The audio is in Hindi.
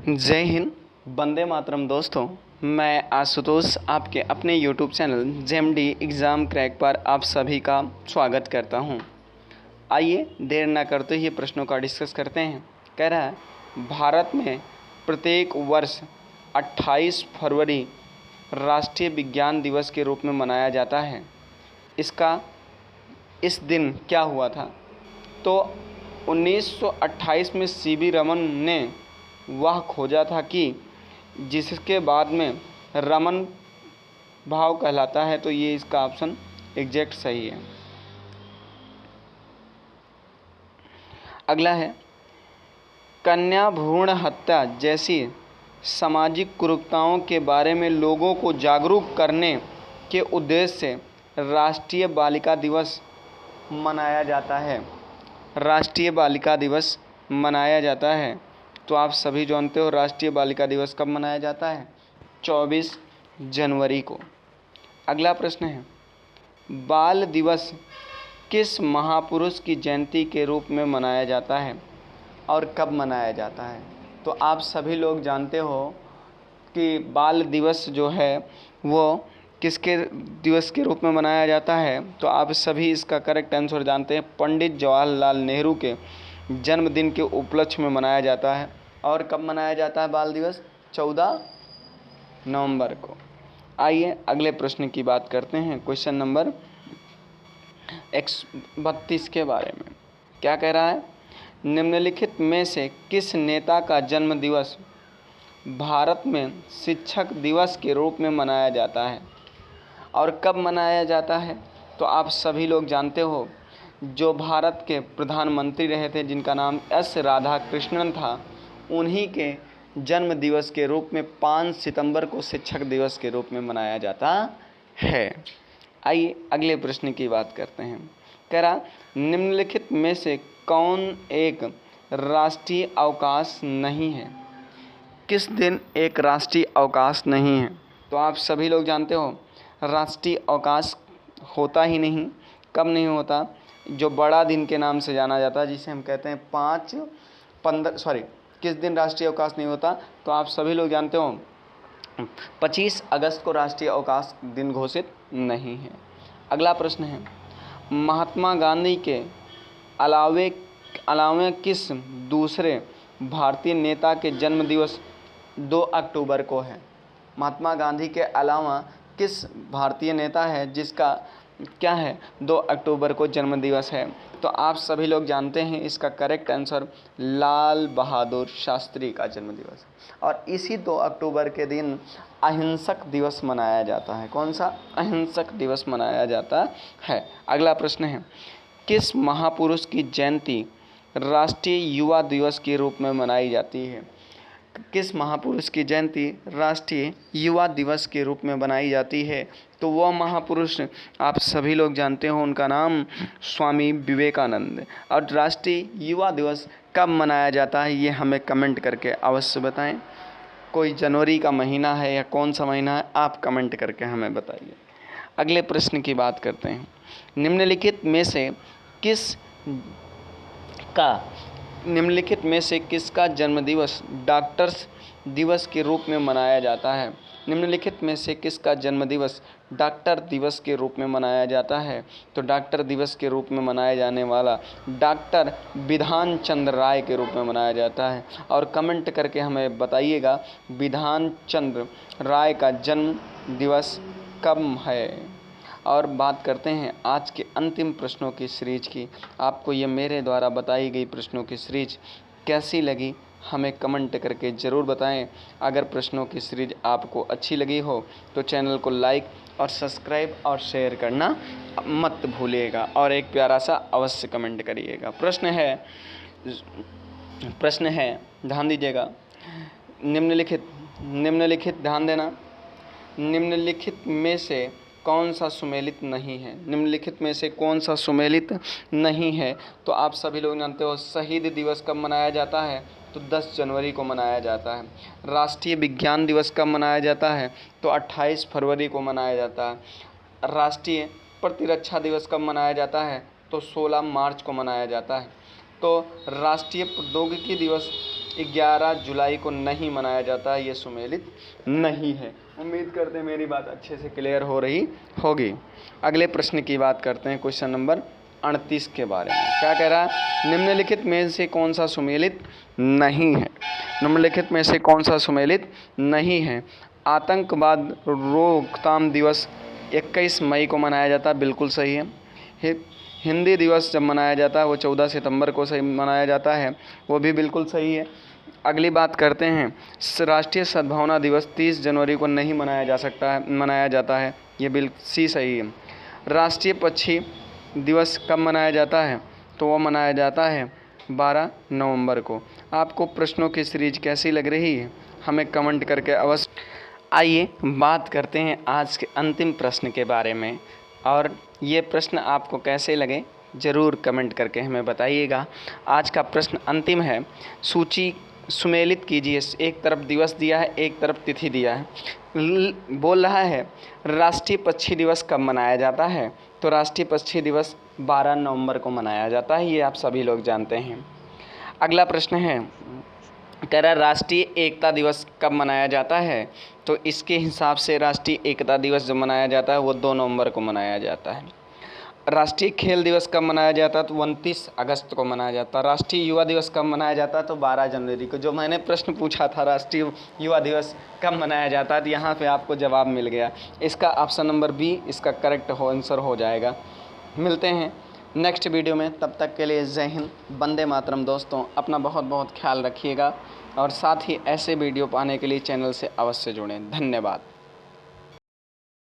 जय हिंद, वंदे मातरम। दोस्तों, मैं आशुतोष आपके अपने YouTube channel JMD exam crack पर आप सभी का स्वागत करता हूं। आइए देर न करते हुए प्रश्नों का डिस्कस करते हैं। कह रहा है, भारत में प्रत्येक वर्ष 28 फरवरी राष्ट्रीय विज्ञान दिवस के रूप में मनाया जाता है। इस दिन क्या हुआ था? तो 1928 में सीवी रमन ने वह खोजा था कि जिसके बाद में रमन भाव कहलाता है। तो ये इसका ऑप्शन एग्जैक्ट सही है। अगला है, कन्या भ्रूण हत्या जैसी सामाजिक कुरीतियों के बारे में लोगों को जागरूक करने के उद्देश्य से राष्ट्रीय बालिका दिवस मनाया जाता है। राष्ट्रीय बालिका दिवस मनाया जाता है। तो आप सभी जानते हो राष्ट्रीय बालिका दिवस कब मनाया जाता है? 24 जनवरी को। अगला प्रश्न है, बाल दिवस किस महापुरुष की जयंती के रूप में मनाया जाता है और कब मनाया जाता है? तो आप सभी लोग जानते हो कि बाल दिवस जो है वो किसके दिवस के रूप में मनाया जाता है। तो आप सभी इसका करेक्ट आंसर जानते हैं, पंडित जवाहरलाल नेहरू के जन्मदिन के उपलक्ष्य में मनाया जाता है। और कब मनाया जाता है बाल दिवस? 14 नवंबर को। आइए अगले प्रश्न की बात करते हैं, क्वेश्चन नंबर 32 के बारे में। क्या कह रहा है? निम्नलिखित में से किस नेता का जन्म दिवस भारत में शिक्षक दिवस के रूप में मनाया जाता है और कब मनाया जाता है? तो आप सभी लोग जानते हो, जो भारत के प्रधानमंत्री रहे थे जिनका नाम एस राधाकृष्णन था, उन्हीं के जन्म दिवस के रूप में 5 सितंबर को शिक्षक दिवस के रूप में मनाया जाता है। आइए अगले प्रश्न की बात करते हैं। कह रहा, निम्नलिखित में से कौन एक राष्ट्रीय अवकाश नहीं है? किस दिन एक राष्ट्रीय अवकाश नहीं है? तो आप सभी लोग जानते हो राष्ट्रीय अवकाश होता ही नहीं। कब नहीं होता? जो बड़ा दिन के नाम से जाना जाता है, जिसे हम कहते हैं किस दिन राष्ट्रीय अवकाश नहीं होता? तो आप सभी लोग जानते हो 25 अगस्त को राष्ट्रीय अवकाश दिन घोषित नहीं है। अगला प्रश्न है, महात्मा गांधी के अलावे किस दूसरे भारतीय नेता के जन्म दिवस 2 अक्टूबर को है? महात्मा गांधी के अलावा किस भारतीय नेता है जिसका क्या है 2 अक्टूबर को जन्म दिवस है? तो आप सभी लोग जानते हैं इसका करेक्ट आंसर लाल बहादुर शास्त्री का जन्म दिवस। और इसी 2 अक्टूबर के दिन अहिंसक दिवस मनाया जाता है। कौन सा? अहिंसक दिवस मनाया जाता है। अगला प्रश्न है, किस महापुरुष की जयंती राष्ट्रीय युवा दिवस के रूप में मनाई जाती है? किस महापुरुष की जयंती राष्ट्रीय युवा दिवस के रूप में बनाई जाती है? तो वह महापुरुष आप सभी लोग जानते हो, उनका नाम स्वामी विवेकानंद। और राष्ट्रीय युवा दिवस कब मनाया जाता है ये हमें कमेंट करके अवश्य बताएं। कोई जनवरी का महीना है या कौन सा महीना है, आप कमेंट करके हमें बताइए। अगले प्रश्न की बात करते हैं, निम्नलिखित में से किसका जन्मदिवस डॉक्टर्स दिवस के रूप में मनाया जाता है? निम्नलिखित में से किसका जन्मदिवस डॉक्टर दिवस के रूप में मनाया जाता है? तो डॉक्टर दिवस के रूप में मनाया जाने वाला डॉक्टर विधान चंद्र राय के रूप में मनाया जाता है। और कमेंट करके हमें बताइएगा विधान चंद्र राय का जन्म दिवस कब है। और बात करते हैं आज के अंतिम प्रश्नों की सीरीज की। आपको ये मेरे द्वारा बताई गई प्रश्नों की सीरीज कैसी लगी हमें कमेंट करके ज़रूर बताएं। अगर प्रश्नों की सीरीज आपको अच्छी लगी हो तो चैनल को लाइक और सब्सक्राइब और शेयर करना मत भूलिएगा और एक प्यारा सा अवश्य कमेंट करिएगा। प्रश्न है ध्यान दीजिएगा, निम्नलिखित ध्यान देना, निम्नलिखित में से कौन सा सुमेलित नहीं है? निम्नलिखित में से कौन सा सुमेलित नहीं है? तो आप सभी लोग जानते हो शहीद दिवस कब मनाया जाता है? तो 10 जनवरी को मनाया जाता है। राष्ट्रीय विज्ञान दिवस कब मनाया जाता है? तो 28 फरवरी को मनाया जाता है। राष्ट्रीय प्रतिरक्षा दिवस कब मनाया जाता है? तो 16 मार्च को मनाया जाता है। तो राष्ट्रीय प्रौद्योगिकी दिवस 11 जुलाई को नहीं मनाया जाता है, ये सुमेलित नहीं है। उम्मीद करते हैं मेरी बात अच्छे से क्लियर हो रही होगी। अगले प्रश्न की बात करते हैं, क्वेश्चन नंबर 38 के बारे में। क्या कह रहा है, निम्नलिखित में से कौन सा सुमेलित नहीं है? निम्नलिखित में से कौन सा सुमेलित नहीं है? आतंकवाद रोकथाम दिवस 21 मई को मनाया जाता है, बिल्कुल सही है। हिंदी दिवस जब मनाया जाता है वो 14 सितंबर को सही मनाया जाता है, वो भी बिल्कुल सही है। अगली बात करते हैं, राष्ट्रीय सद्भावना दिवस 30 जनवरी को नहीं मनाया जाता है, ये बिल्कुल सही है। राष्ट्रीय पक्षी दिवस कब मनाया जाता है? तो वो मनाया जाता है 12 नवंबर को। आपको प्रश्नों की सीरीज कैसी लग रही है हमें कमेंट करके अवश्य। आइए बात करते हैं आज के अंतिम प्रश्न के बारे में, और ये प्रश्न आपको कैसे लगे ज़रूर कमेंट करके हमें बताइएगा। आज का प्रश्न अंतिम है, सूची सुमेलित कीजिए। एक तरफ दिवस दिया है, एक तरफ तिथि दिया है। बोल रहा है राष्ट्रीय पक्षी दिवस कब मनाया जाता है? तो राष्ट्रीय पक्षी दिवस 12 नवंबर को मनाया जाता है, ये आप सभी लोग जानते हैं। अगला प्रश्न है, कह रहा राष्ट्रीय एकता दिवस कब मनाया जाता है? तो इसके हिसाब से राष्ट्रीय एकता दिवस जो मनाया जाता है वो 2 नवंबर को मनाया जाता है। राष्ट्रीय खेल दिवस कब मनाया जाता है? तो 29 अगस्त को मनाया जाता है। राष्ट्रीय युवा दिवस कब मनाया जाता है? तो 12 जनवरी को। जो मैंने प्रश्न पूछा था राष्ट्रीय युवा दिवस कब मनाया जाता है, तो यहाँ पे आपको जवाब मिल गया। इसका ऑप्शन नंबर बी इसका करेक्ट आंसर हो जाएगा। मिलते हैं नेक्स्ट वीडियो में, तब तक के लिए जय हिंद, वंदे मातरम। दोस्तों अपना बहुत बहुत ख्याल रखिएगा, और साथ ही ऐसे वीडियो पाने के लिए चैनल से अवश्य जुड़ें। धन्यवाद।